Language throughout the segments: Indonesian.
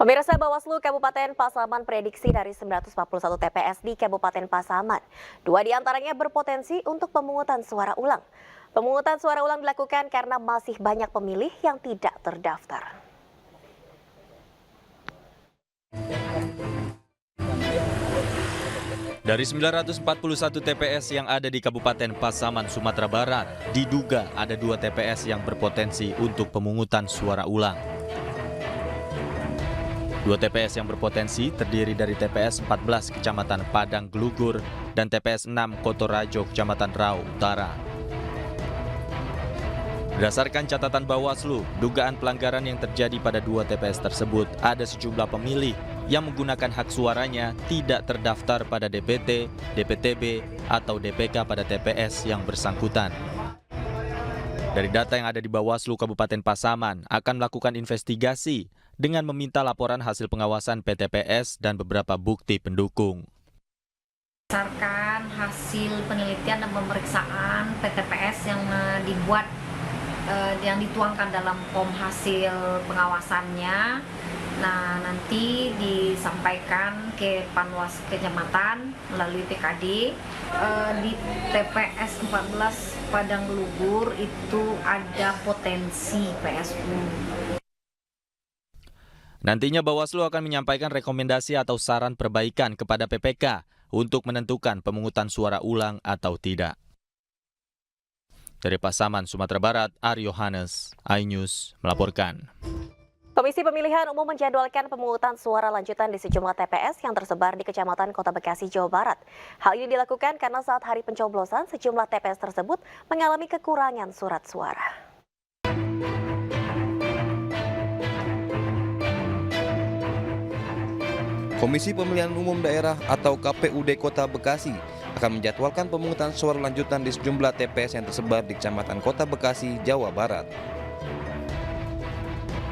Pemirsa, Bawaslu Kabupaten Pasaman prediksi dari 941 TPS di Kabupaten Pasaman, 2 diantaranya berpotensi untuk pemungutan suara ulang. Pemungutan suara ulang dilakukan karena masih banyak pemilih yang tidak terdaftar. Dari 941 TPS yang ada di Kabupaten Pasaman, Sumatera Barat, diduga ada 2 TPS yang berpotensi untuk pemungutan suara ulang. 2 TPS yang berpotensi terdiri dari TPS 14 Kecamatan Padang Gelugur dan TPS 6 Kotorajo Kecamatan Rau Utara. Berdasarkan catatan Bawaslu, dugaan pelanggaran yang terjadi pada 2 TPS tersebut ada sejumlah pemilih yang menggunakan hak suaranya tidak terdaftar pada DPT, DPTB, atau DPK pada TPS yang bersangkutan. Dari data yang ada di Bawaslu Kabupaten Pasaman akan melakukan investigasi dengan meminta laporan hasil pengawasan PTPS dan beberapa bukti pendukung. Berdasarkan hasil penelitian dan pemeriksaan PTPS yang dibuat yang dituangkan dalam form hasil pengawasannya, nah nanti disampaikan ke Panwas Kecamatan melalui PKD. Di TPS 14 Padang Gelugur itu ada potensi PSU. Nantinya Bawaslu akan menyampaikan rekomendasi atau saran perbaikan kepada PPK untuk menentukan pemungutan suara ulang atau tidak. Dari Pasaman, Sumatera Barat, Aryo Hanes, iNews melaporkan. Komisi Pemilihan Umum menjadwalkan pemungutan suara lanjutan di sejumlah TPS yang tersebar di Kecamatan Kota Bekasi, Jawa Barat. Hal ini dilakukan karena saat hari pencoblosan sejumlah TPS tersebut mengalami kekurangan surat suara. Komisi Pemilihan Umum Daerah atau KPUD Kota Bekasi akan menjadwalkan pemungutan suara lanjutan di sejumlah TPS yang tersebar di Kecamatan Kota Bekasi, Jawa Barat.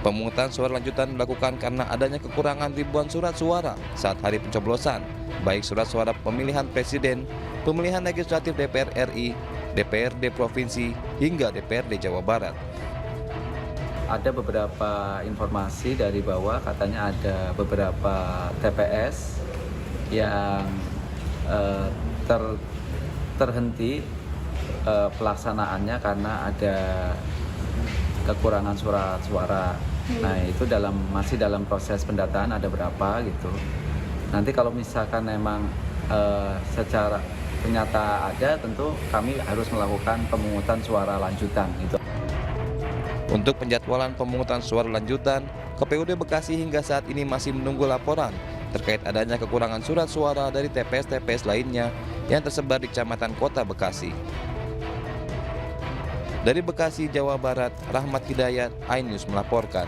Pemungutan suara lanjutan dilakukan karena adanya kekurangan ribuan surat suara saat hari pencoblosan, baik surat suara pemilihan presiden, pemilihan legislatif DPR RI, DPRD Provinsi, hingga DPRD Jawa Barat. Ada beberapa informasi dari bawah, katanya ada beberapa TPS yang terhenti pelaksanaannya karena ada kekurangan surat suara. Nah itu masih dalam proses pendataan, ada berapa gitu. Nanti kalau misalkan memang secara ternyata ada, tentu kami harus melakukan pemungutan suara lanjutan gitu. Untuk penjadwalan pemungutan suara lanjutan, KPUD Bekasi hingga saat ini masih menunggu laporan terkait adanya kekurangan surat suara dari TPS-TPS lainnya yang tersebar di Kecamatan Kota Bekasi. Dari Bekasi, Jawa Barat, Rahmat Hidayat, iNews melaporkan.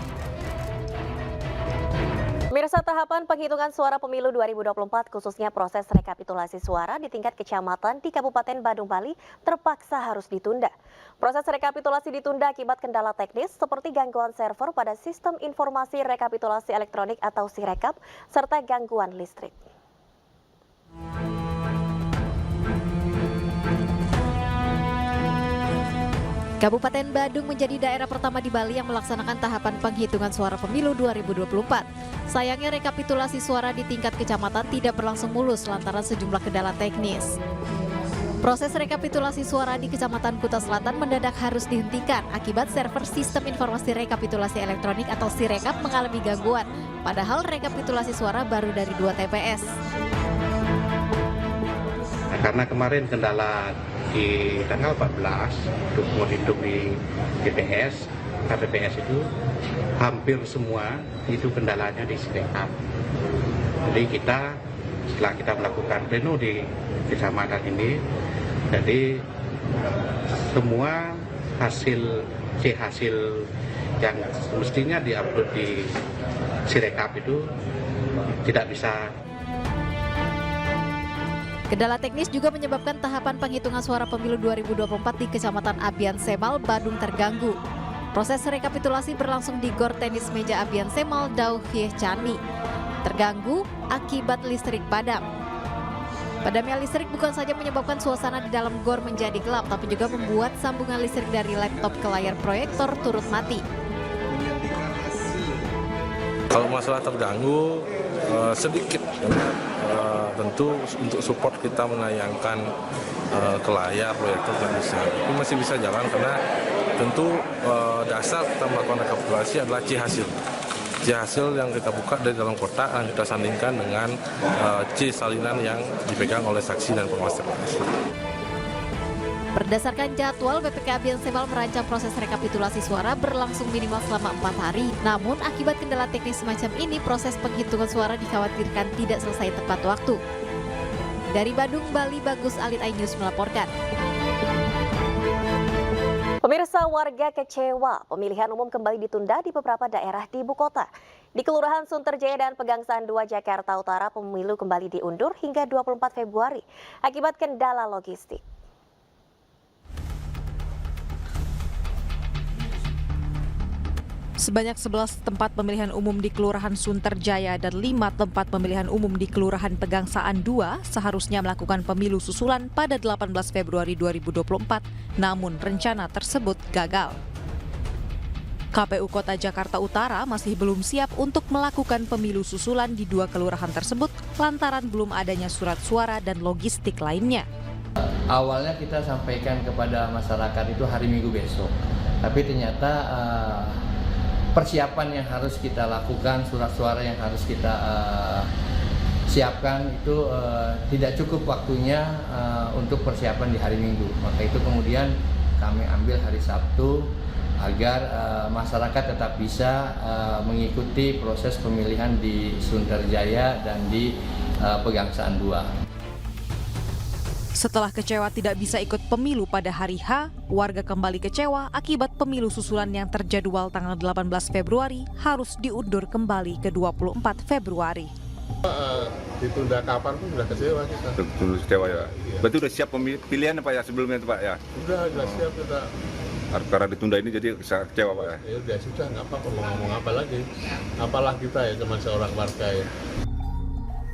Pemirsa, tahapan penghitungan suara pemilu 2024 khususnya proses rekapitulasi suara di tingkat kecamatan di Kabupaten Badung, Bali terpaksa harus ditunda. Proses rekapitulasi ditunda akibat kendala teknis seperti gangguan server pada sistem informasi rekapitulasi elektronik atau Sirekap serta gangguan listrik. Kabupaten Badung menjadi daerah pertama di Bali yang melaksanakan tahapan penghitungan suara pemilu 2024. Sayangnya rekapitulasi suara di tingkat kecamatan tidak berlangsung mulus lantaran sejumlah kendala teknis. Proses rekapitulasi suara di Kecamatan Kuta Selatan mendadak harus dihentikan akibat server sistem informasi rekapitulasi elektronik atau Sirekap mengalami gangguan. Padahal rekapitulasi suara baru dari 2 TPS. Karena kemarin kendala di tanggal 14 untuk menghitung di TPS, KPPS itu hampir semua itu kendalanya di Sirekap. Jadi setelah kita melakukan pleno di kecamatan ini, jadi semua hasil yang mestinya diupload di Sirekap itu tidak bisa. Kendala teknis juga menyebabkan tahapan penghitungan suara pemilu 2024 di Kecamatan Abian Semal, Badung terganggu. Proses rekapitulasi berlangsung di Gor Tenis Meja Abian Semal, Dauhiyeh Candi. Terganggu akibat listrik padam. Padamnya listrik bukan saja menyebabkan suasana di dalam gor menjadi gelap, tapi juga membuat sambungan listrik dari laptop ke layar proyektor turut mati. Kalau masalah terganggu sedikit, karena tentu untuk support kita menayangkan ke layar proyektor nggak bisa, tapi masih bisa jalan karena tentu dasar kita melakukan rekapitulasi adalah C hasil yang kita buka dari dalam kotak dan kita sandingkan dengan C salinan yang dipegang oleh saksi dan pengawas TPS. Berdasarkan jadwal, BPKB Semal merancang proses rekapitulasi suara berlangsung minimal selama 4 hari. Namun, akibat kendala teknis semacam ini, proses penghitungan suara dikhawatirkan tidak selesai tepat waktu. Dari Bandung, Bali, Bagus Alit iNews melaporkan. Pemirsa, warga kecewa pemilihan umum kembali ditunda di beberapa daerah di ibu kota. Di Kelurahan Sunterjaya dan Pegangsaan 2 Jakarta Utara, pemilu kembali diundur hingga 24 Februari akibat kendala logistik. Sebanyak 11 tempat pemilihan umum di Kelurahan Sunterjaya dan 5 tempat pemilihan umum di Kelurahan Pegangsaan 2 seharusnya melakukan pemilu susulan pada 18 Februari 2024, namun rencana tersebut gagal. KPU Kota Jakarta Utara masih belum siap untuk melakukan pemilu susulan di 2 kelurahan tersebut lantaran belum adanya surat suara dan logistik lainnya. Awalnya kita sampaikan kepada masyarakat itu hari Minggu besok, tapi ternyata persiapan yang harus kita lakukan, surat suara yang harus kita siapkan itu tidak cukup waktunya untuk persiapan di hari Minggu. Maka itu kemudian kami ambil hari Sabtu agar masyarakat tetap bisa mengikuti proses pemilihan di Sunterjaya dan di Pegangsaan 2. Setelah kecewa tidak bisa ikut pemilu pada hari H, warga kembali kecewa akibat pemilu susulan yang terjadwal tanggal 18 Februari harus diundur kembali ke 24 Februari. Ditunda kapan pun sudah kecewa kita. Sudah kecewa ya. Berarti udah siap pilihan Pak ya sebelumnya itu Pak ya? Sudah siap kita. Karena ditunda ini jadi kecewa Pak ya? Ya udah sudah, nggak apa-apa, mau ngomong apa lagi. Apalah kita ya, cuma seorang warga ya.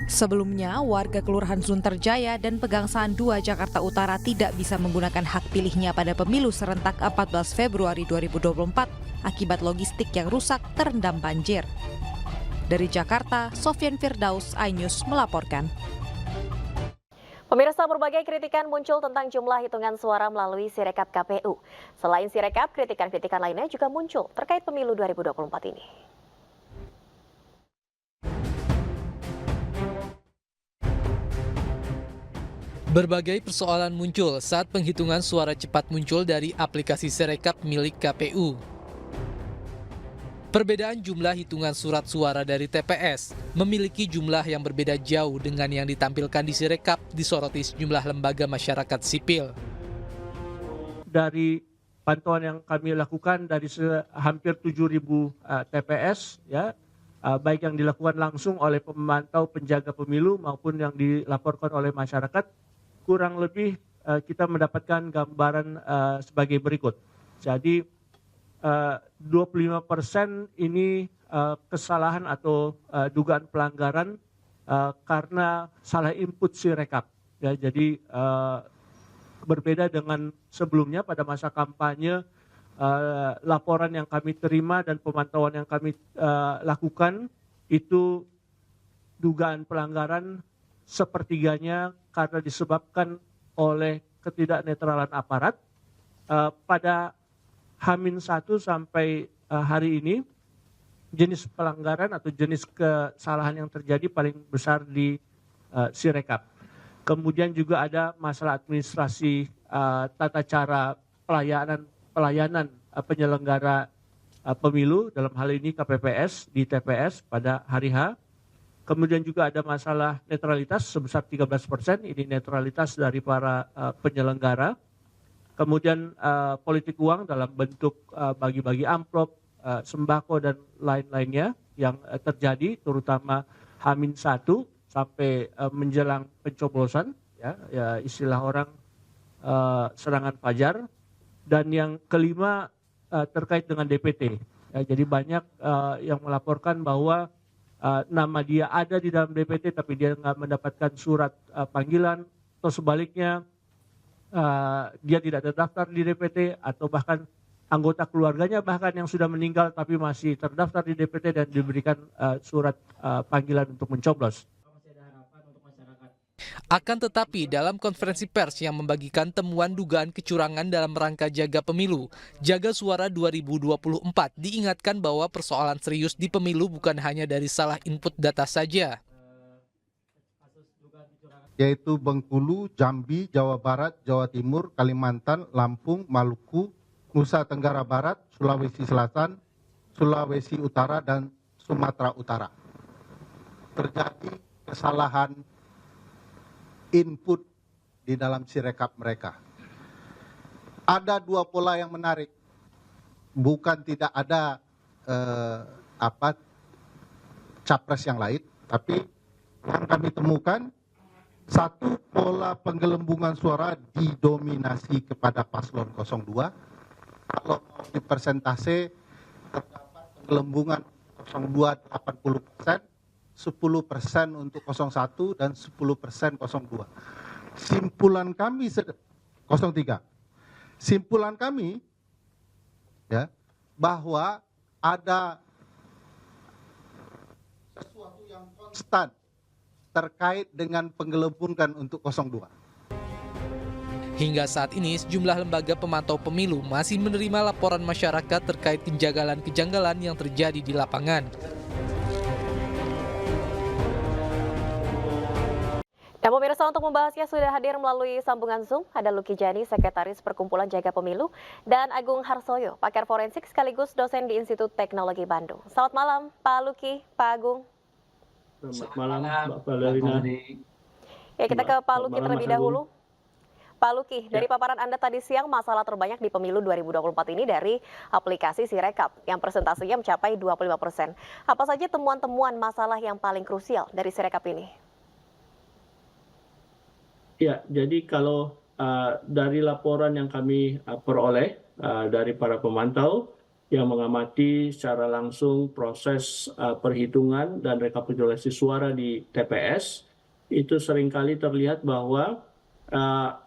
Sebelumnya, warga Kelurahan Sunterjaya dan Pegangsaan 2 Jakarta Utara tidak bisa menggunakan hak pilihnya pada pemilu serentak 14 Februari 2024 akibat logistik yang rusak terendam banjir. Dari Jakarta, Sofyan Firdaus, iNews melaporkan. Pemirsa, berbagai kritikan muncul tentang jumlah hitungan suara melalui Sirekap KPU. Selain Sirekap, kritikan-kritikan lainnya juga muncul terkait pemilu 2024 ini. Berbagai persoalan muncul saat penghitungan suara cepat muncul dari aplikasi Sirekap milik KPU. Perbedaan jumlah hitungan surat suara dari TPS memiliki jumlah yang berbeda jauh dengan yang ditampilkan di Sirekap disoroti sejumlah lembaga masyarakat sipil. Dari pantauan yang kami lakukan dari hampir 7.000 TPS, ya, baik yang dilakukan langsung oleh pemantau penjaga pemilu maupun yang dilaporkan oleh masyarakat, kurang lebih kita mendapatkan gambaran sebagai berikut. Jadi 25% ini kesalahan atau dugaan pelanggaran karena salah input Sirekap. Ya, jadi berbeda dengan sebelumnya pada masa kampanye, laporan yang kami terima dan pemantauan yang kami lakukan itu dugaan pelanggaran sepertiganya karena disebabkan oleh ketidaknetralan aparat. Pada H-1 sampai hari ini, jenis pelanggaran atau jenis kesalahan yang terjadi paling besar di Sirekap. Kemudian juga ada masalah administrasi tata cara pelayanan penyelenggara pemilu, dalam hal ini KPPS di TPS pada hari H. Kemudian juga ada masalah netralitas sebesar 13%, ini netralitas dari para penyelenggara. Kemudian politik uang dalam bentuk bagi-bagi amplop, sembako dan lain-lainnya yang terjadi terutama H-1 sampai menjelang pencoblosan, ya istilah orang serangan fajar. Dan yang kelima terkait dengan DPT. Ya, jadi banyak yang melaporkan bahwa nama dia ada di dalam DPT tapi dia nggak mendapatkan surat panggilan, atau sebaliknya dia tidak terdaftar di DPT, atau bahkan anggota keluarganya bahkan yang sudah meninggal tapi masih terdaftar di DPT dan diberikan surat panggilan untuk mencoblos. Akan tetapi dalam konferensi pers yang membagikan temuan dugaan kecurangan dalam rangka jaga pemilu, Jaga Suara 2024 diingatkan bahwa persoalan serius di pemilu bukan hanya dari salah input data saja. Yaitu Bengkulu, Jambi, Jawa Barat, Jawa Timur, Kalimantan, Lampung, Maluku, Nusa Tenggara Barat, Sulawesi Selatan, Sulawesi Utara, dan Sumatera Utara. Terjadi kesalahan input di dalam sirekap mereka. Ada dua pola yang menarik. Bukan tidak ada capres yang lain, tapi yang kami temukan satu, pola penggelembungan suara didominasi kepada paslon 02. Kalau mau di persentase terdapat penggelembungan 02 80%, 10% untuk 01 dan 10% 02. Simpulan kami 03. Simpulan kami ya bahwa ada sesuatu yang konstan terkait dengan penggelembungan untuk 02. Hingga saat ini, sejumlah lembaga pemantau pemilu masih menerima laporan masyarakat terkait kejanggalan-kejanggalan yang terjadi di lapangan. Nah, pemirsa, untuk membahasnya sudah hadir melalui sambungan Zoom, ada Luki Jani, Sekretaris Perkumpulan Jaga Pemilu, dan Agung Harsoyo, pakar forensik sekaligus dosen di Institut Teknologi Bandung. Selamat malam, Pak Luki, Pak Agung. Selamat malam, Mbak Valerina. Ya, kita ke Pak Luki terlebih dahulu. Pak Luki, dari paparan Anda tadi siang, masalah terbanyak di pemilu 2024 ini dari aplikasi Sirekap, yang persentasenya mencapai 25%. Apa saja temuan-temuan masalah yang paling krusial dari Sirekap ini? Ya, jadi kalau dari laporan yang kami peroleh dari para pemantau yang mengamati secara langsung proses perhitungan dan rekapitulasi suara di TPS, itu seringkali terlihat bahwa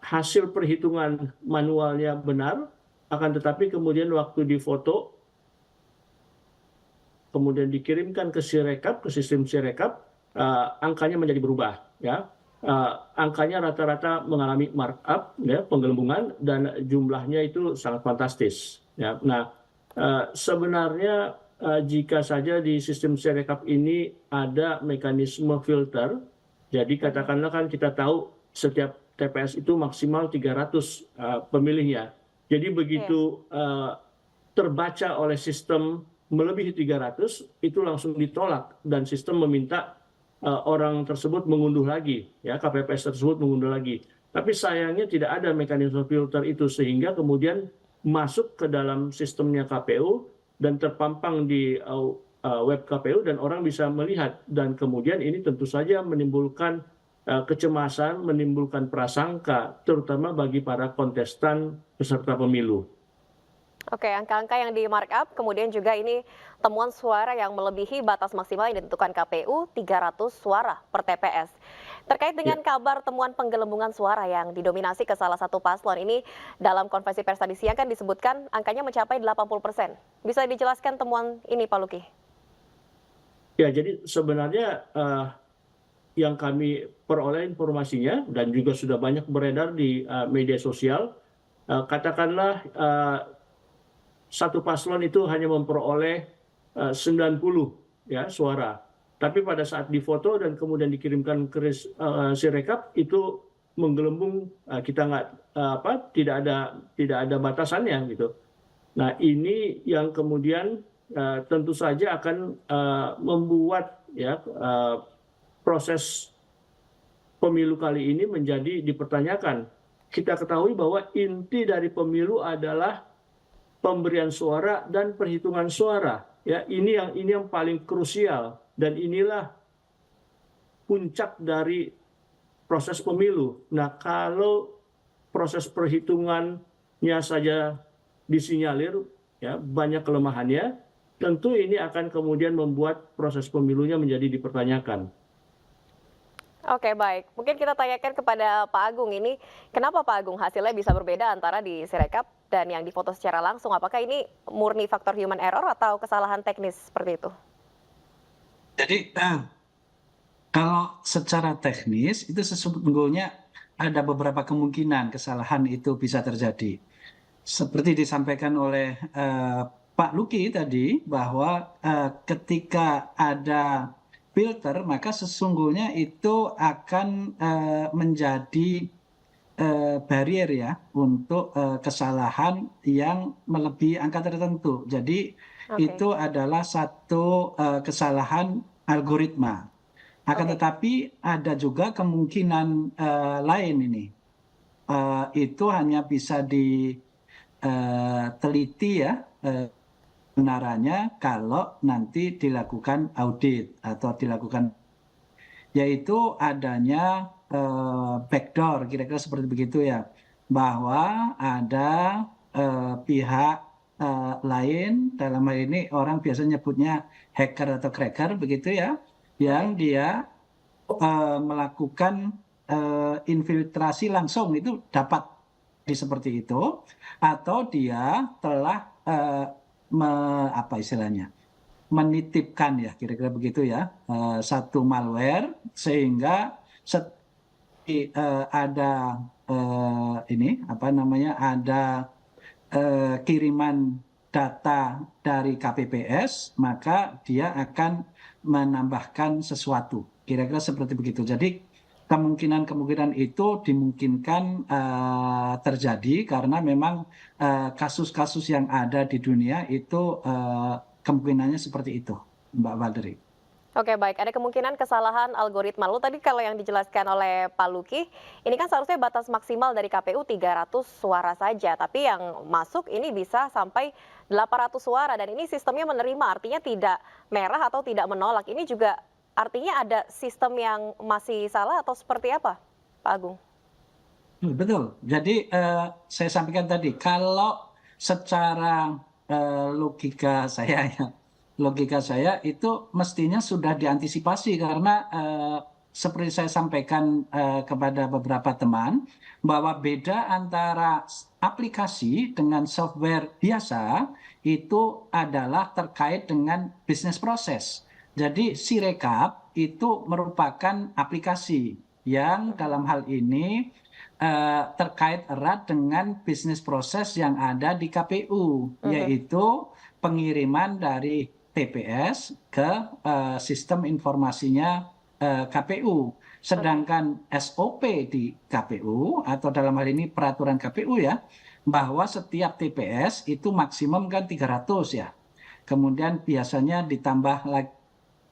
hasil perhitungan manualnya benar, akan tetapi kemudian waktu difoto, kemudian dikirimkan ke Sirekap, ke sistem Sirekap, angkanya menjadi berubah, ya. Angkanya rata-rata mengalami markup, ya, penggelembungan, dan jumlahnya itu sangat fantastis. Ya. Nah, sebenarnya jika saja di sistem Sirekap ini ada mekanisme filter, jadi katakanlah kan kita tahu setiap TPS itu maksimal 300 pemilihnya. Jadi begitu terbaca oleh sistem melebihi 300, itu langsung ditolak dan sistem meminta orang tersebut mengunduh lagi, ya, KPPS tersebut mengunduh lagi. Tapi sayangnya tidak ada mekanisme filter itu sehingga kemudian masuk ke dalam sistemnya KPU dan terpampang di web KPU dan orang bisa melihat, dan kemudian ini tentu saja menimbulkan kecemasan, menimbulkan prasangka, terutama bagi para kontestan peserta pemilu. Oke, angka-angka yang di markup, kemudian juga ini temuan suara yang melebihi batas maksimal yang ditentukan KPU, 300 suara per TPS. Terkait dengan kabar temuan penggelembungan suara yang didominasi ke salah satu paslon ini, dalam konferensi pers tadi siang kan disebutkan angkanya mencapai 80%. Bisa dijelaskan temuan ini, Pak Luki? Ya, jadi sebenarnya yang kami peroleh informasinya dan juga sudah banyak beredar di media sosial, katakanlah satu paslon itu hanya memperoleh 90 ya suara, tapi pada saat difoto dan kemudian dikirimkan ke Sirekap itu menggelembung, kita tidak ada batasannya gitu. Nah, ini yang kemudian tentu saja akan membuat ya proses pemilu kali ini menjadi dipertanyakan. Kita ketahui bahwa inti dari pemilu adalah pemberian suara dan perhitungan suara. Ya, ini yang paling krusial dan inilah puncak dari proses pemilu. Nah, kalau proses perhitungannya saja disinyalir ya banyak kelemahannya, tentu ini akan kemudian membuat proses pemilunya menjadi dipertanyakan. Oke, baik. Mungkin kita tanyakan kepada Pak Agung ini, kenapa Pak Agung hasilnya bisa berbeda antara di Sirekap dan yang difoto secara langsung? Apakah ini murni faktor human error atau kesalahan teknis seperti itu? Jadi kalau secara teknis itu sesungguhnya ada beberapa kemungkinan kesalahan itu bisa terjadi. Seperti disampaikan oleh Pak Luki tadi bahwa ketika ada filter maka sesungguhnya itu akan menjadi barrier ya untuk kesalahan yang melebihi angka tertentu. Jadi itu adalah satu kesalahan algoritma. Akan tetapi ada juga kemungkinan lain ini. Itu hanya bisa diteliti ya kebenarannya kalau nanti dilakukan audit atau dilakukan, yaitu adanya backdoor, kira-kira seperti begitu ya, bahwa ada pihak lain, dalam hal ini orang biasa nyebutnya hacker atau cracker begitu ya, yang dia melakukan infiltrasi langsung, itu dapat seperti itu, atau dia telah apa istilahnya, menitipkan ya, kira-kira begitu ya, satu malware sehingga ada ini apa namanya, ada kiriman data dari KPPS, maka dia akan menambahkan sesuatu, kira-kira seperti begitu. Jadi kemungkinan itu dimungkinkan terjadi karena memang kasus-kasus yang ada di dunia itu kemungkinannya seperti itu, Mbak Valerie. Oke, baik. Ada kemungkinan kesalahan algoritma. Lalu tadi kalau yang dijelaskan oleh Pak Luki, ini kan seharusnya batas maksimal dari KPU 300 suara saja, tapi yang masuk ini bisa sampai 800 suara, dan ini sistemnya menerima, artinya tidak merah atau tidak menolak. Ini juga artinya ada sistem yang masih salah atau seperti apa, Pak Agung? Betul. Jadi saya sampaikan tadi, kalau secara logika saya itu mestinya sudah diantisipasi karena seperti saya sampaikan kepada beberapa teman bahwa beda antara aplikasi dengan software biasa itu adalah terkait dengan bisnis proses. Jadi Sirekap itu merupakan aplikasi yang dalam hal ini terkait erat dengan bisnis proses yang ada di KPU, yaitu pengiriman dari TPS ke sistem informasinya KPU. Sedangkan SOP di KPU atau dalam hal ini peraturan KPU ya, bahwa setiap TPS itu maksimum kan 300 ya. Kemudian biasanya ditambah lagi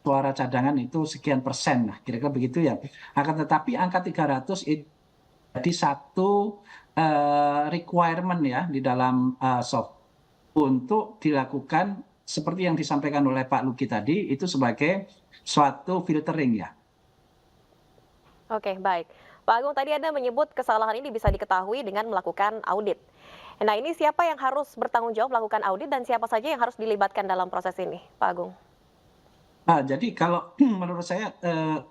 suara cadangan itu sekian persen, nah kira-kira begitu ya. Akan tetapi angka 300 itu jadi satu requirement ya di dalam software untuk dilakukan seperti yang disampaikan oleh Pak Luki tadi, itu sebagai suatu filtering ya. Oke, baik. Pak Agung, tadi Anda menyebut kesalahan ini bisa diketahui dengan melakukan audit. Nah, ini siapa yang harus bertanggung jawab melakukan audit dan siapa saja yang harus dilibatkan dalam proses ini, Pak Agung? Jadi kalau menurut saya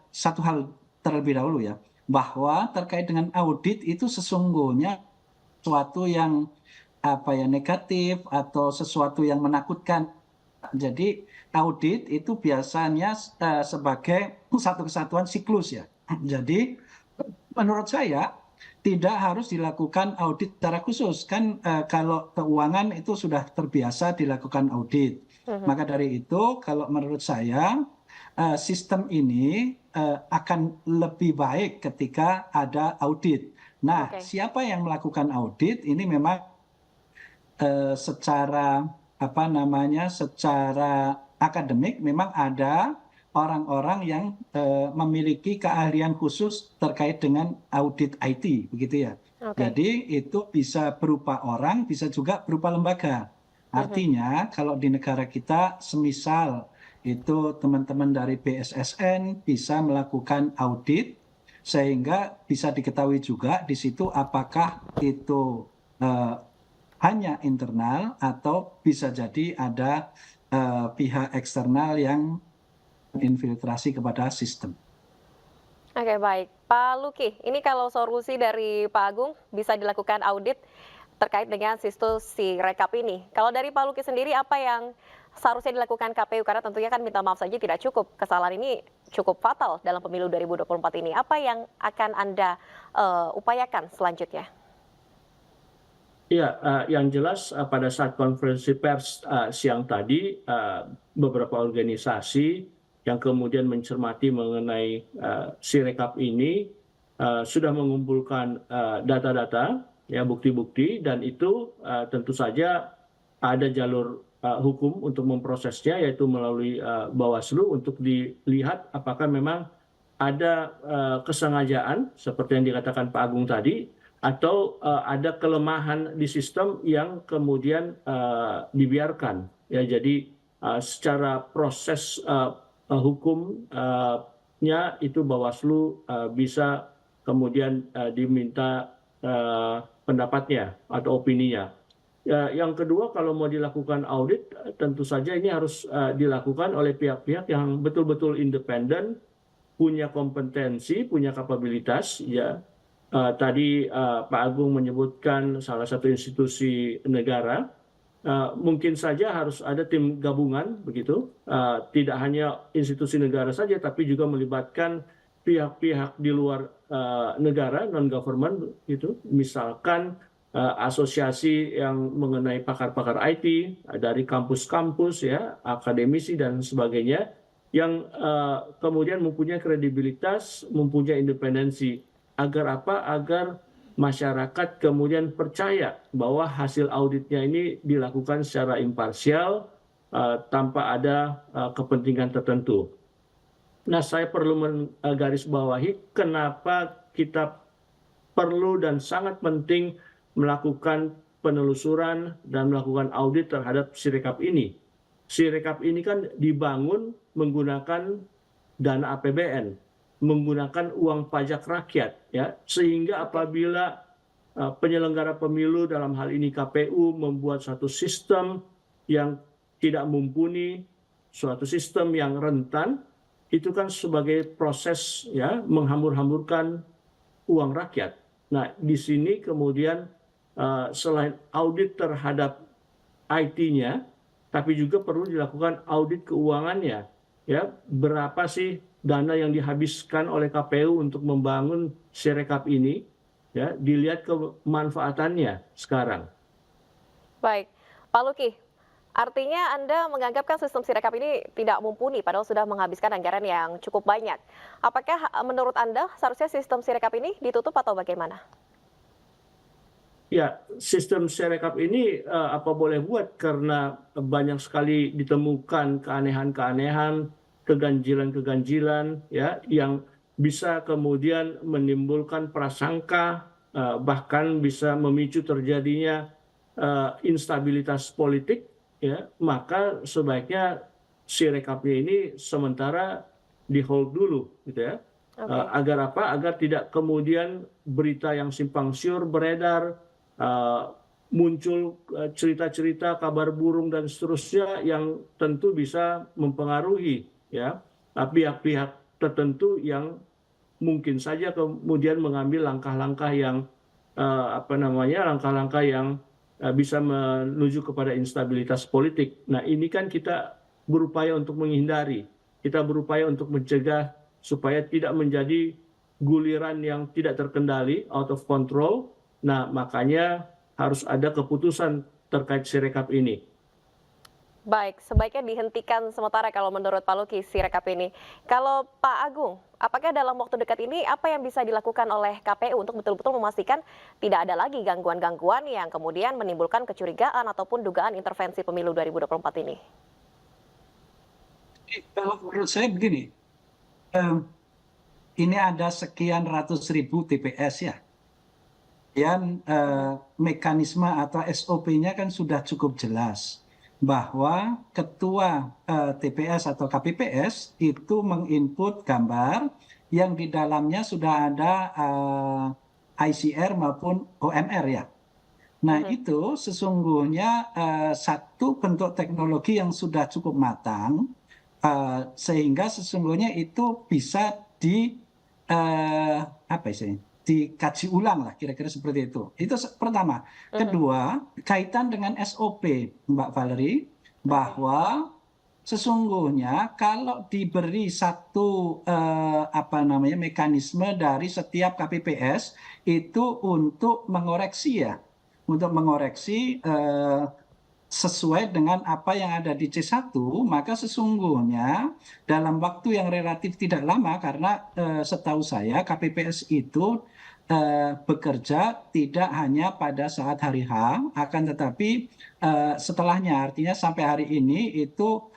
satu hal terlebih dahulu ya, bahwa terkait dengan audit itu sesungguhnya sesuatu yang negatif atau sesuatu yang menakutkan. Jadi audit itu biasanya sebagai satu kesatuan siklus ya. Jadi menurut saya tidak harus dilakukan audit secara khusus, kan kalau keuangan itu sudah terbiasa dilakukan audit. Maka dari itu kalau menurut saya sistem ini akan lebih baik ketika ada audit. Nah, siapa yang melakukan audit ini memang secara secara akademik memang ada orang-orang yang memiliki keahlian khusus terkait dengan audit IT, begitu ya. Jadi itu bisa berupa orang, bisa juga berupa lembaga. Artinya kalau di negara kita semisal itu teman-teman dari BSSN bisa melakukan audit sehingga bisa diketahui juga di situ apakah itu hanya internal atau bisa jadi ada pihak eksternal yang infiltrasi kepada sistem. Oke, baik. Pak Luki, ini kalau solusi dari Pak Agung bisa dilakukan audit terkait dengan sistem si rekap ini. Kalau dari Pak Luki sendiri, apa yang seharusnya dilakukan KPU? Karena tentunya kan minta maaf saja tidak cukup. Kesalahan ini cukup fatal dalam pemilu 2024 ini. Apa yang akan Anda upayakan selanjutnya? Ya, yang jelas pada saat konferensi pers siang tadi, beberapa organisasi yang kemudian mencermati mengenai Sirekap ini sudah mengumpulkan data-data, ya, bukti-bukti, dan itu tentu saja ada jalur hukum untuk memprosesnya, yaitu melalui Bawaslu untuk dilihat apakah memang ada kesengajaan seperti yang dikatakan Pak Agung tadi, atau ada kelemahan di sistem yang kemudian dibiarkan. Ya, jadi secara proses hukumnya itu Bawaslu bisa kemudian diminta pendapatnya atau opininya. Yang kedua, kalau mau dilakukan audit, tentu saja ini harus dilakukan oleh pihak-pihak yang betul-betul independen, punya kompetensi, punya kapabilitas. Ya, tadi Pak Agung menyebutkan salah satu institusi negara. Mungkin saja harus ada tim gabungan, begitu. Tidak hanya institusi negara saja, tapi juga melibatkan pihak-pihak di luar negara, non-government, gitu. Misalkan asosiasi yang mengenai pakar-pakar IT dari kampus-kampus, ya, akademisi dan sebagainya, yang kemudian mempunyai kredibilitas, mempunyai independensi. Agar apa? Agar masyarakat kemudian percaya bahwa hasil auditnya ini dilakukan secara imparsial tanpa ada kepentingan tertentu. Nah, saya perlu menggarisbawahi kenapa kita perlu dan sangat penting melakukan penelusuran dan melakukan audit terhadap Sirekap ini. Sirekap ini kan dibangun menggunakan dana APBN, menggunakan uang pajak rakyat, ya, sehingga apabila penyelenggara pemilu dalam hal ini KPU membuat suatu sistem yang tidak mumpuni, suatu sistem yang rentan, itu kan sebagai proses, ya, menghambur-hamburkan uang rakyat. Nah, di sini kemudian selain audit terhadap IT-nya, tapi juga perlu dilakukan audit keuangannya, ya, berapa sih dana yang dihabiskan oleh KPU untuk membangun Sirekap ini, ya, dilihat kemanfaatannya sekarang. Baik, Pak Luki, artinya Anda menganggapkan sistem Sirekap ini tidak mumpuni, padahal sudah menghabiskan anggaran yang cukup banyak. Apakah menurut Anda seharusnya sistem Sirekap ini ditutup atau bagaimana? Ya, sistem Sirekap ini apa boleh buat, karena banyak sekali ditemukan keanehan-keanehan, keganjilan-keganjilan, ya, yang bisa kemudian menimbulkan prasangka, bahkan bisa memicu terjadinya instabilitas politik, ya, maka sebaiknya Sirekapnya ini sementara di hold dulu, gitu, ya. Agar apa? Agar tidak kemudian berita yang simpang siur beredar, muncul cerita-cerita kabar burung dan seterusnya yang tentu bisa mempengaruhi, ya, pihak-pihak tertentu yang mungkin saja kemudian mengambil langkah-langkah yang langkah-langkah yang bisa menuju kepada instabilitas politik. Nah, ini kan kita berupaya untuk menghindari, kita berupaya untuk mencegah supaya tidak menjadi guliran yang tidak terkendali, out of control. Nah, makanya harus ada keputusan terkait Sirekap ini. Baik, sebaiknya dihentikan sementara kalau menurut Pak Luki Sirekap ini. Kalau Pak Agung, apakah dalam waktu dekat ini apa yang bisa dilakukan oleh KPU untuk betul-betul memastikan tidak ada lagi gangguan-gangguan yang kemudian menimbulkan kecurigaan ataupun dugaan intervensi pemilu 2024 ini? Kalau menurut saya begini, ini ada sekian ratus ribu TPS, ya. Dan mekanisme atau SOP-nya kan sudah cukup jelas bahwa ketua TPS atau KPPS itu menginput gambar yang di dalamnya sudah ada ICR maupun OMR, ya. Nah, itu sesungguhnya satu bentuk teknologi yang sudah cukup matang, sehingga sesungguhnya itu bisa apa istilahnya, dikaji ulang lah, kira-kira seperti itu. Itu pertama. Kedua, kaitan dengan SOP, Mbak Valerie, bahwa sesungguhnya kalau diberi satu mekanisme dari setiap KPPS itu untuk mengoreksi sesuai dengan apa yang ada di C1, maka sesungguhnya dalam waktu yang relatif tidak lama, karena setahu saya KPPS itu bekerja tidak hanya pada saat hari H, akan tetapi setelahnya, artinya sampai hari ini itu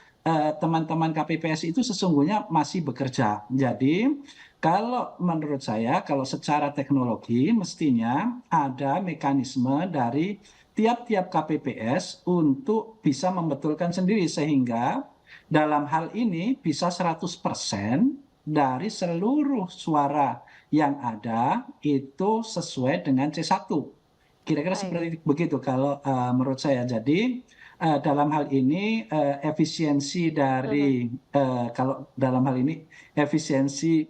teman-teman KPPS itu sesungguhnya masih bekerja. Jadi kalau menurut saya, kalau secara teknologi mestinya ada mekanisme dari tiap-tiap KPPS untuk bisa membetulkan sendiri, sehingga dalam hal ini bisa 100% dari seluruh suara yang ada itu sesuai dengan C1. Kira-kira seperti begitu kalau menurut saya. Jadi dalam hal ini efisiensi dari kalau dalam hal ini efisiensi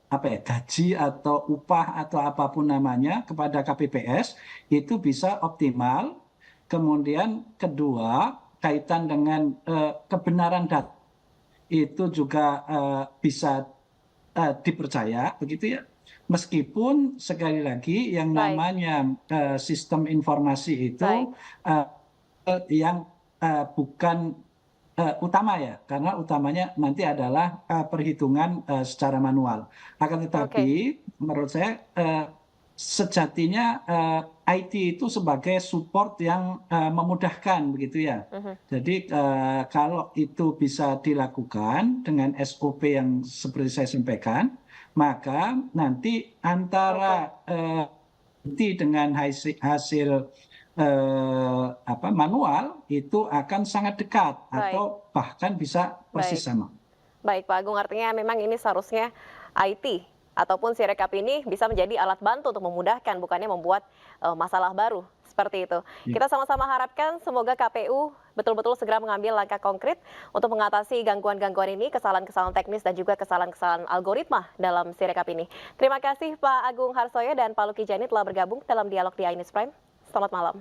gaji atau upah atau apapun namanya kepada KPPS itu bisa optimal. Kemudian kedua, kaitan dengan kebenaran data itu juga bisa dipercaya, begitu ya. Meskipun sekali lagi yang namanya sistem informasi itu yang bukan utama ya, karena utamanya nanti adalah perhitungan secara manual. Akan tetapi menurut saya sejatinya IT itu sebagai support yang memudahkan, begitu ya. Jadi kalau itu bisa dilakukan dengan SOP yang seperti saya sampaikan, maka nanti antara dengan hasil manual itu akan sangat dekat atau bahkan bisa persis sama. Baik Pak Agung, artinya memang ini seharusnya IT ataupun Sirekap ini bisa menjadi alat bantu untuk memudahkan, bukannya membuat masalah baru seperti itu. Kita sama-sama harapkan semoga KPU betul-betul segera mengambil langkah konkret untuk mengatasi gangguan-gangguan ini, kesalahan-kesalahan teknis dan juga kesalahan-kesalahan algoritma dalam Sirekap ini. Terima kasih Pak Agung Harsoyo dan Pak Luki Jani telah bergabung dalam dialog di iNews Prime. Selamat malam.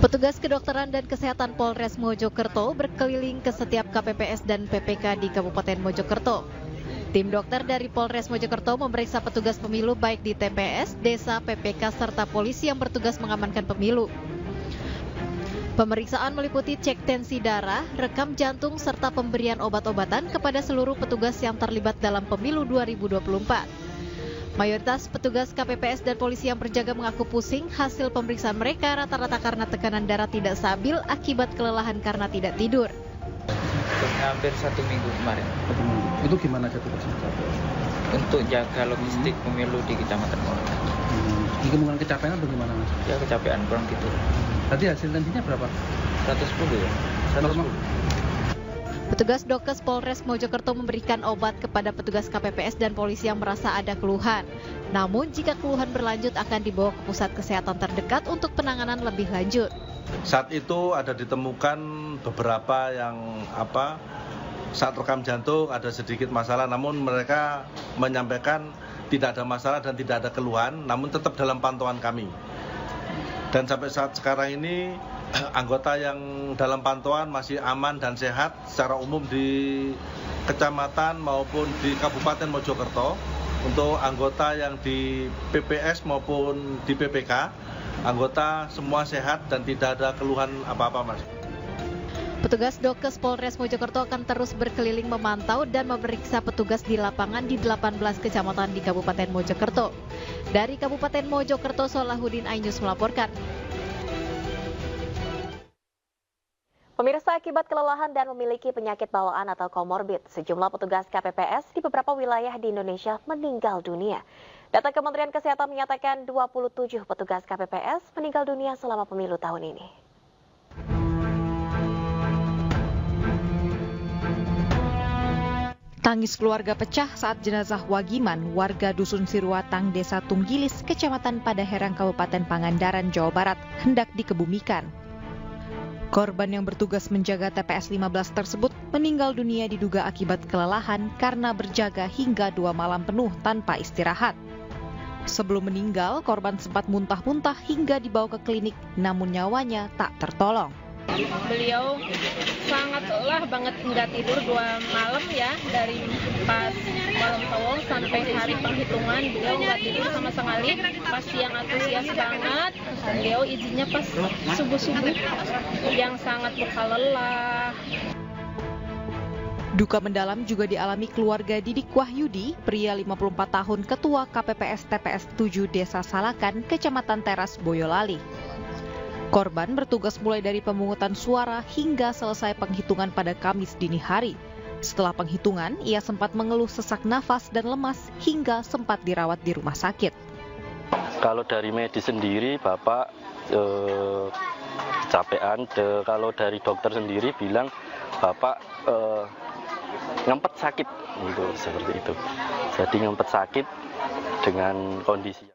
Petugas kedokteran dan kesehatan Polres Mojokerto berkeliling ke setiap KPPS dan PPK di Kabupaten Mojokerto. Tim dokter dari Polres Mojokerto memeriksa petugas pemilu baik di TPS, desa, PPK, serta polisi yang bertugas mengamankan pemilu. Pemeriksaan meliputi cek tensi darah, rekam jantung, serta pemberian obat-obatan kepada seluruh petugas yang terlibat dalam pemilu 2024. Mayoritas petugas KPPS dan polisi yang berjaga mengaku pusing hasil pemeriksaan mereka rata-rata karena tekanan darah tidak stabil akibat kelelahan karena tidak tidur. Hampir 1 minggu kemarin. Itu gimana jatuh? Untuk jaga logistik pemilu di Kecamatan Mojokerto. Kemungkinan kecapean atau gimana Mas? Ya kecapean, kurang gitu. Tadi hasil tensinya berapa? 110 ya. 110. Petugas Dokes Polres Mojokerto memberikan obat kepada petugas KPPS dan polisi yang merasa ada keluhan. Namun jika keluhan berlanjut akan dibawa ke pusat kesehatan terdekat untuk penanganan lebih lanjut. Saat itu ada ditemukan beberapa yang saat rekam jantung ada sedikit masalah, namun mereka menyampaikan tidak ada masalah dan tidak ada keluhan, namun tetap dalam pantauan kami. Dan sampai saat sekarang ini anggota yang dalam pantauan masih aman dan sehat secara umum di kecamatan maupun di Kabupaten Mojokerto. Untuk anggota yang di PPS maupun di PPK, anggota semua sehat dan tidak ada keluhan apa-apa, Mas. Petugas Dokes Polres Mojokerto akan terus berkeliling memantau dan memeriksa petugas di lapangan di 18 kecamatan di Kabupaten Mojokerto. Dari Kabupaten Mojokerto, Solahuddin, iNews melaporkan. Pemirsa, akibat kelelahan dan memiliki penyakit bawaan atau komorbid, sejumlah petugas KPPS di beberapa wilayah di Indonesia meninggal dunia. Data Kementerian Kesehatan menyatakan 27 petugas KPPS meninggal dunia selama pemilu tahun ini. Tangis keluarga pecah saat jenazah Wagiman, warga Dusun Siruatang, Desa Tunggilis, Kecamatan Padaherang, Kabupaten Pangandaran, Jawa Barat, hendak dikebumikan. Korban yang bertugas menjaga TPS 15 tersebut meninggal dunia diduga akibat kelelahan karena berjaga hingga 2 malam penuh tanpa istirahat. Sebelum meninggal, korban sempat muntah-muntah hingga dibawa ke klinik, namun nyawanya tak tertolong. Beliau sangat lelah banget, nggak tidur 2 malam ya, dari pas malam tawong sampai hari penghitungan beliau nggak tidur sama sekali. Pas siang antusias banget, beliau izinnya pas subuh-subuh yang sangat luka lelah. Duka mendalam juga dialami keluarga Didik Wahyudi, pria 54 tahun, ketua KPPS TPS 7 Desa Salakan, Kecamatan Teras, Boyolali. Korban bertugas mulai dari pemungutan suara hingga selesai penghitungan pada Kamis dini hari. Setelah penghitungan, ia sempat mengeluh sesak nafas dan lemas hingga sempat dirawat di rumah sakit. Kalau dari medis sendiri, Bapak kecapean. Kalau dari dokter sendiri bilang Bapak ngempet sakit, gitu, seperti itu. Jadi ngempet sakit dengan kondisi.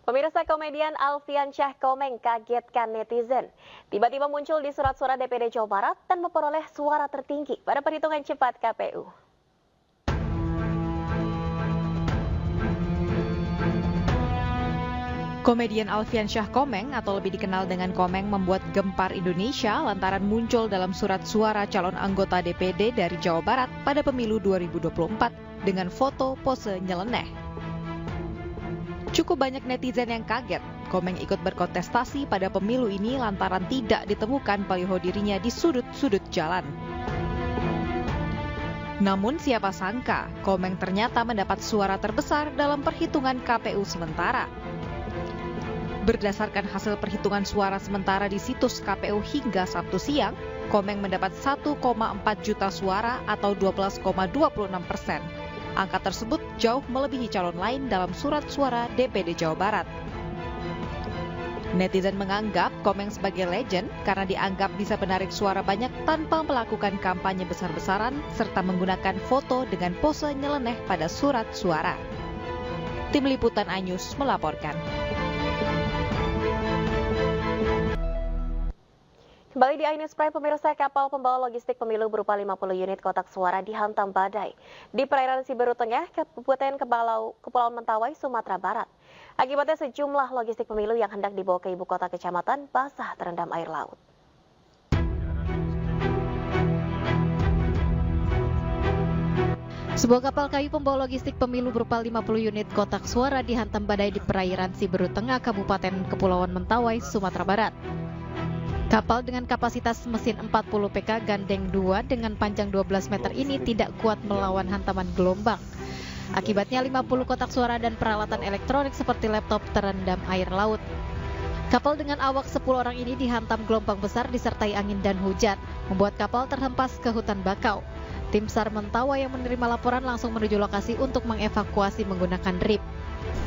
Pemirsa, komedian Alfian Syah Komeng kagetkan netizen. Tiba-tiba muncul di surat suara DPD Jawa Barat dan memperoleh suara tertinggi pada perhitungan cepat KPU. Komedian Alfian Syah Komeng atau lebih dikenal dengan Komeng membuat gempar Indonesia lantaran muncul dalam surat suara calon anggota DPD dari Jawa Barat pada pemilu 2024 dengan foto pose nyeleneh. Cukup banyak netizen yang kaget. Komeng ikut berkontestasi pada pemilu ini lantaran tidak ditemukan baliho dirinya di sudut-sudut jalan. Namun siapa sangka, Komeng ternyata mendapat suara terbesar dalam perhitungan KPU sementara. Berdasarkan hasil perhitungan suara sementara di situs KPU hingga Sabtu siang, Komeng mendapat 1,4 juta suara atau 12,26%. Angka tersebut jauh melebihi calon lain dalam surat suara DPD Jawa Barat. Netizen menganggap Komeng sebagai legend karena dianggap bisa menarik suara banyak tanpa melakukan kampanye besar-besaran serta menggunakan foto dengan pose nyeleneh pada surat suara. Tim Liputan iNews melaporkan. Kembali di iNews Prime, pemirsa, kapal pembawa logistik pemilu berupa 50 unit kotak suara dihantam badai di perairan Siberut Tengah, Kabupaten Kepulauan Mentawai, Sumatera Barat. Akibatnya sejumlah logistik pemilu yang hendak dibawa ke ibu kota kecamatan basah terendam air laut. Sebuah kapal kayu pembawa logistik pemilu berupa 50 unit kotak suara dihantam badai di perairan Siberut Tengah, Kabupaten Kepulauan Mentawai, Sumatera Barat. Kapal dengan kapasitas mesin 40 PK gandeng 2 dengan panjang 12 meter ini tidak kuat melawan hantaman gelombang. Akibatnya 50 kotak suara dan peralatan elektronik seperti laptop terendam air laut. Kapal dengan awak 10 orang ini dihantam gelombang besar disertai angin dan hujan, membuat kapal terhempas ke hutan bakau. Tim SAR Mentawai yang menerima laporan langsung menuju lokasi untuk mengevakuasi menggunakan RIP.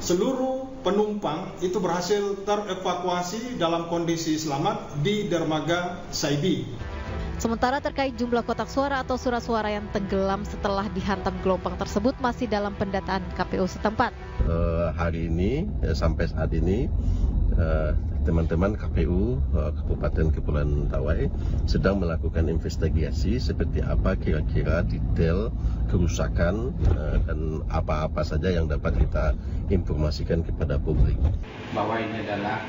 Seluruh penumpang itu berhasil terevakuasi dalam kondisi selamat di dermaga Saibi. Sementara terkait jumlah kotak suara atau surat suara yang tenggelam setelah dihantam gelombang tersebut masih dalam pendataan KPU setempat. Hari ini, sampai saat ini, teman-teman KPU Kabupaten Kepulauan Mentawai sedang melakukan investigasi seperti apa kira-kira detail kerusakan dan apa-apa saja yang dapat kita informasikan kepada publik. Bahwa ini adalah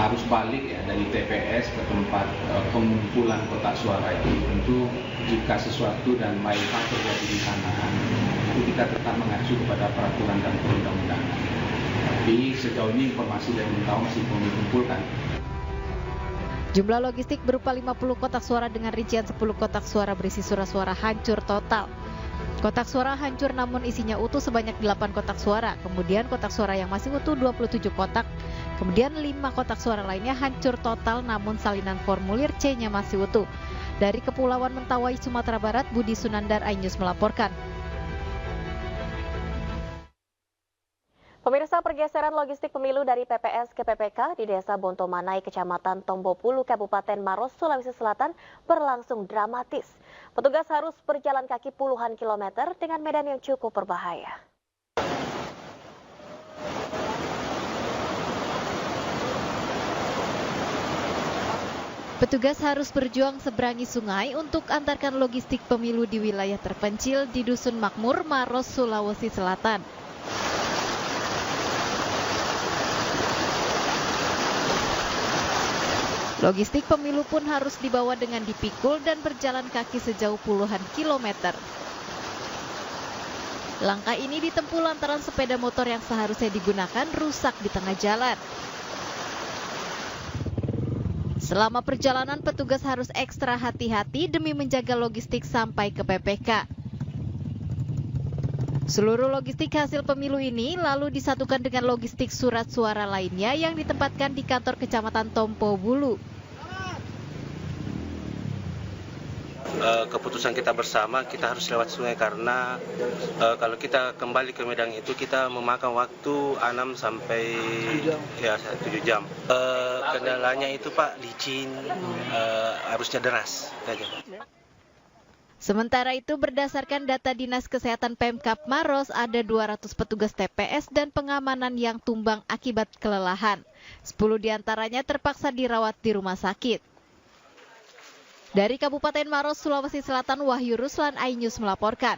arus balik ya dari TPS ke tempat pengumpulan kotak suara itu. Tentu jika sesuatu dan mayoritas terjadi di sana, itu kita tetap mengacu kepada peraturan dan perundang-undangan. Tapi sejauh ini informasi dari Mentawai masih belum dikumpulkan. Jumlah logistik berupa 50 kotak suara dengan rincian 10 kotak suara berisi surat suara hancur total. Kotak suara hancur namun isinya utuh sebanyak 8 kotak suara. Kemudian kotak suara yang masih utuh 27 kotak. Kemudian 5 kotak suara lainnya hancur total namun salinan formulir C-nya masih utuh. Dari Kepulauan Mentawai, Sumatera Barat, Budi Sunandar, iNews melaporkan. Pemirsa, pergeseran logistik pemilu dari PPS ke PPK di Desa Bontomanai, Kecamatan Tombopulu, Kabupaten Maros, Sulawesi Selatan berlangsung dramatis. Petugas harus berjalan kaki puluhan kilometer dengan medan yang cukup berbahaya. Petugas harus berjuang seberangi sungai untuk antarkan logistik pemilu di wilayah terpencil di Dusun Makmur, Maros, Sulawesi Selatan. Logistik pemilu pun harus dibawa dengan dipikul dan berjalan kaki sejauh puluhan kilometer. Langkah ini ditempuh lantaran sepeda motor yang seharusnya digunakan rusak di tengah jalan. Selama perjalanan, petugas harus ekstra hati-hati demi menjaga logistik sampai ke PPK. Seluruh logistik hasil pemilu ini lalu disatukan dengan logistik surat suara lainnya yang ditempatkan di kantor Kecamatan Tompo Bulu. Keputusan kita bersama, kita harus lewat sungai karena kalau kita kembali ke Medan itu kita memakan waktu 6 sampai 7 jam. Kendalanya itu Pak, licin, arusnya deras. Sementara itu, berdasarkan data Dinas Kesehatan Pemkab Maros, ada 200 petugas TPS dan pengamanan yang tumbang akibat kelelahan. 10 diantaranya terpaksa dirawat di rumah sakit. Dari Kabupaten Maros, Sulawesi Selatan, Wahyu Ruslan, iNews melaporkan.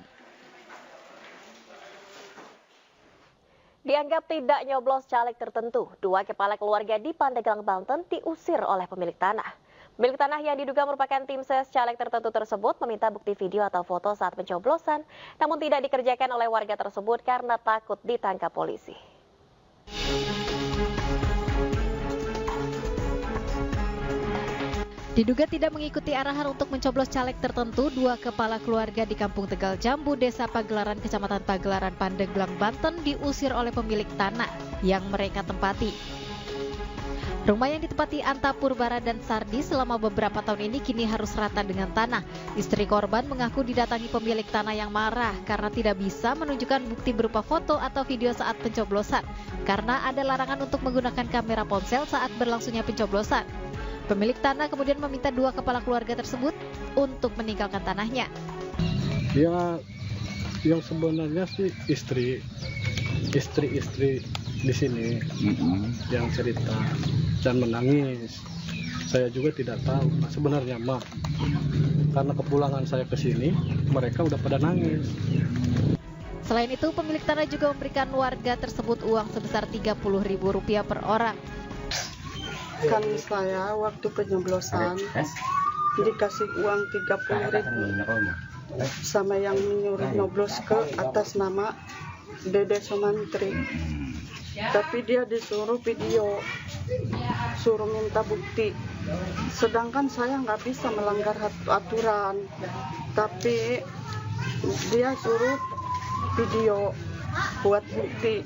Dianggap tidak nyoblos caleg tertentu, 2 kepala keluarga di Pandeglang, Banten diusir oleh pemilik tanah. Pemilik tanah yang diduga merupakan tim ses caleg tertentu tersebut meminta bukti video atau foto saat pencoblosan, namun tidak dikerjakan oleh warga tersebut karena takut ditangkap polisi. Diduga tidak mengikuti arahan untuk mencoblos caleg tertentu, 2 kepala keluarga di Kampung Tegal Jambu, Desa Pagelaran, Kecamatan Pagelaran, Pandeglang, Banten diusir oleh pemilik tanah yang mereka tempati. Rumah yang ditempati Anta Purbara dan Sardi selama beberapa tahun ini kini harus rata dengan tanah. Istri korban mengaku didatangi pemilik tanah yang marah karena tidak bisa menunjukkan bukti berupa foto atau video saat pencoblosan karena ada larangan untuk menggunakan kamera ponsel saat berlangsungnya pencoblosan. Pemilik tanah kemudian meminta 2 kepala keluarga tersebut untuk meninggalkan tanahnya. Ya, yang sebenarnya sih istri di sini yang cerita dan menangis. Saya juga tidak tahu sebenarnya mah. Karena kepulangan saya ke sini, mereka udah pada nangis. Selain itu, pemilik tanah juga memberikan warga tersebut uang sebesar Rp30.000 per orang. Kan saya waktu penyoblosan dikasih uang 30.000 sama yang menyuruh nyoblos ke atas nama Dede Sumantri. Tapi dia disuruh video, suruh minta bukti. Sedangkan saya nggak bisa melanggar aturan, tapi dia suruh video buat bukti.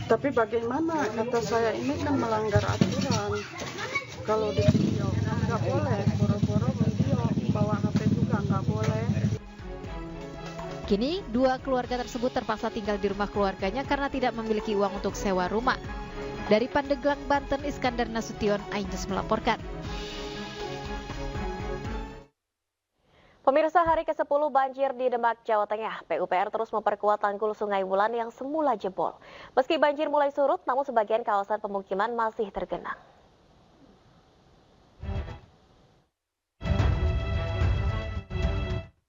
Tapi bagaimana, kata saya, ini kan melanggar aturan. Kalau di video nggak boleh, boro-boro video bawa HP juga nggak boleh. Kini 2 keluarga tersebut terpaksa tinggal di rumah keluarganya karena tidak memiliki uang untuk sewa rumah. Dari Pandeglang, Banten, Iskandar Nasution, iNews melaporkan. Pemirsa, hari ke-10 banjir di Demak, Jawa Tengah. PUPR terus memperkuat tanggul Sungai Wulan yang semula jebol. Meski banjir mulai surut, namun sebagian kawasan pemukiman masih tergenang.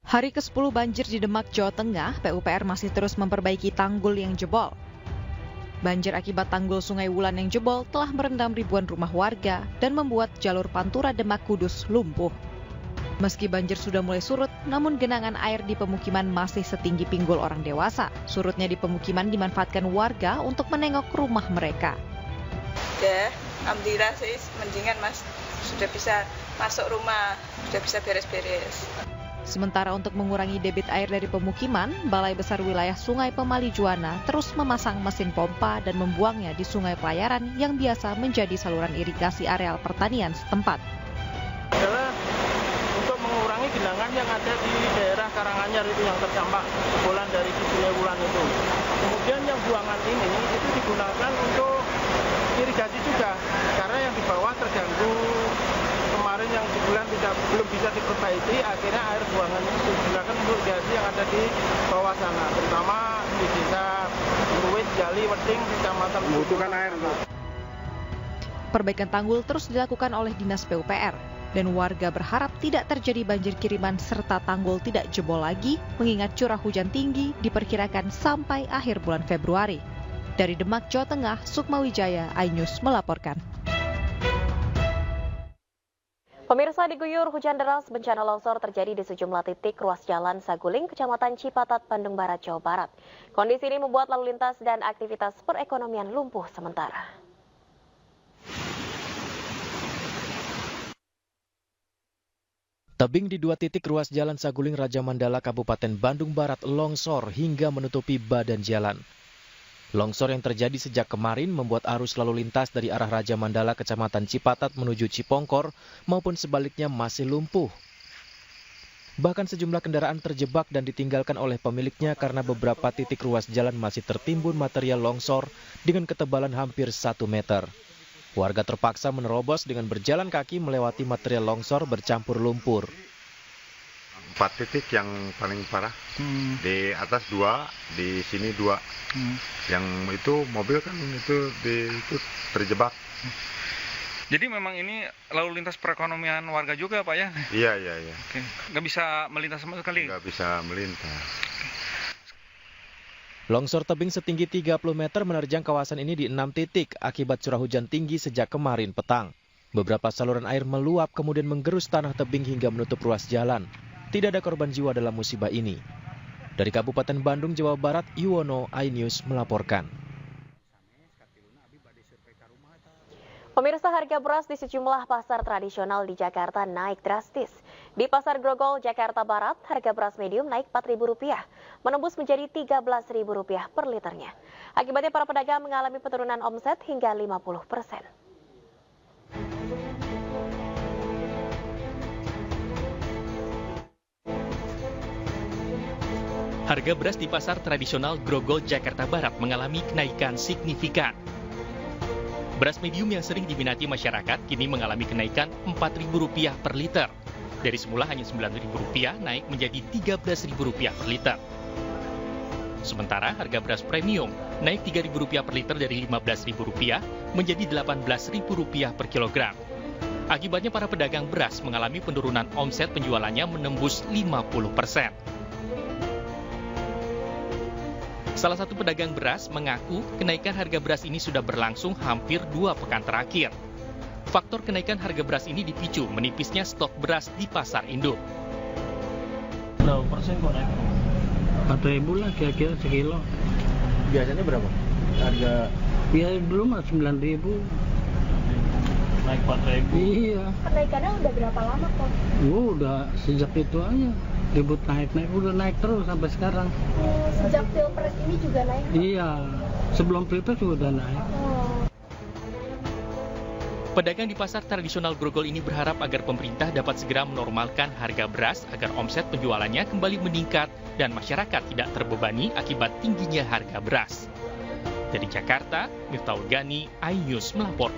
Hari ke-10 banjir di Demak, Jawa Tengah, PUPR masih terus memperbaiki tanggul yang jebol. Banjir akibat tanggul Sungai Wulan yang jebol telah merendam ribuan rumah warga dan membuat jalur Pantura Demak Kudus lumpuh. Meski banjir sudah mulai surut, namun genangan air di pemukiman masih setinggi pinggul orang dewasa. Surutnya di pemukiman dimanfaatkan warga untuk menengok rumah mereka. Ya, alhamdulillah sih mendingan Mas. Sudah bisa masuk rumah, sudah bisa beres-beres. Sementara untuk mengurangi debit air dari pemukiman, Balai Besar Wilayah Sungai Pemali Juwana terus memasang mesin pompa dan membuangnya di sungai pelayaran yang biasa menjadi saluran irigasi areal pertanian setempat. Adalah untuk mengurangi genangan yang ada di daerah Karanganyar itu yang terdampak jebolan dari Sungai Wulan itu. Kemudian yang buangan ini itu digunakan untuk irigasi juga, karena yang di bawah terganggu. Kemarin yang di bulan belum bisa diperbaiki, akhirnya air buangan itu digunakan untuk irigasi yang ada di bawah sana, terutama di desa Luwit, Jali, Weding, Kecamatan. Membutuhkan air. Perbaikan tanggul terus dilakukan oleh Dinas PUPR dan warga berharap tidak terjadi banjir kiriman serta tanggul tidak jebol lagi mengingat curah hujan tinggi diperkirakan sampai akhir bulan Februari. Dari Demak, Jawa Tengah, Sukma Wijaya, iNews melaporkan. Pemirsa, diguyur hujan deras, bencana longsor terjadi di sejumlah titik ruas jalan Saguling, Kecamatan Cipatat, Bandung Barat, Jawa Barat. Kondisi ini membuat lalu lintas dan aktivitas perekonomian lumpuh sementara. Tebing di 2 titik ruas jalan Saguling Raja Mandala Kabupaten Bandung Barat longsor hingga menutupi badan jalan. Longsor yang terjadi sejak kemarin membuat arus lalu lintas dari arah Raja Mandala Kecamatan Cipatat menuju Cipongkor maupun sebaliknya masih lumpuh. Bahkan sejumlah kendaraan terjebak dan ditinggalkan oleh pemiliknya karena beberapa titik ruas jalan masih tertimbun material longsor dengan ketebalan hampir 1 meter. Warga terpaksa menerobos dengan berjalan kaki melewati material longsor bercampur lumpur. 4 titik yang paling parah, di atas 2, di sini 2. Yang itu mobil kan itu terjebak. Jadi memang ini lalu lintas perekonomian warga juga, Pak ya? Iya. Oke. Nggak bisa melintas sama sekali? Nggak bisa melintas. Longsor tebing setinggi 30 meter menerjang kawasan ini di 6 titik akibat curah hujan tinggi sejak kemarin petang. Beberapa saluran air meluap kemudian menggerus tanah tebing hingga menutup ruas jalan. Tidak ada korban jiwa dalam musibah ini. Dari Kabupaten Bandung, Jawa Barat, Yuwono, iNews melaporkan. Pemirsa, harga beras di sejumlah pasar tradisional di Jakarta naik drastis. Di Pasar Grogol, Jakarta Barat, harga beras medium naik Rp4.000, menembus menjadi Rp13.000 per liternya. Akibatnya para pedagang mengalami penurunan omset hingga 50%. Harga beras di pasar tradisional Grogol, Jakarta Barat mengalami kenaikan signifikan. Beras medium yang sering diminati masyarakat kini mengalami kenaikan Rp4.000 per liter. Dari semula hanya Rp9.000 naik menjadi Rp13.000 per liter. Sementara harga beras premium naik Rp3.000 per liter dari Rp15.000 menjadi Rp18.000 per kilogram. Akibatnya para pedagang beras mengalami penurunan omset penjualannya menembus 50%. Salah satu pedagang beras mengaku kenaikan harga beras ini sudah berlangsung hampir 2 pekan terakhir. Faktor kenaikan harga beras ini dipicu menipisnya stok beras di pasar induk. Berapa persen kok naik? 4.000 lah kira-kira sekilo. Biasanya berapa? Harga Ya belum 9.000. naik 4.000. Iya. Kenaikannya udah berapa lama kok? Udah sejak itu aja. Ribut naik-naik, udah naik terus sampai sekarang. Sejak Pilpres ini juga naik? Iya, sebelum Pilpres juga udah naik. Pedagang di pasar tradisional Grogol ini berharap agar pemerintah dapat segera menormalkan harga beras agar omset penjualannya kembali meningkat dan masyarakat tidak terbebani akibat tingginya harga beras. Dari Jakarta, Miftahul Gani, iNews melaporkan.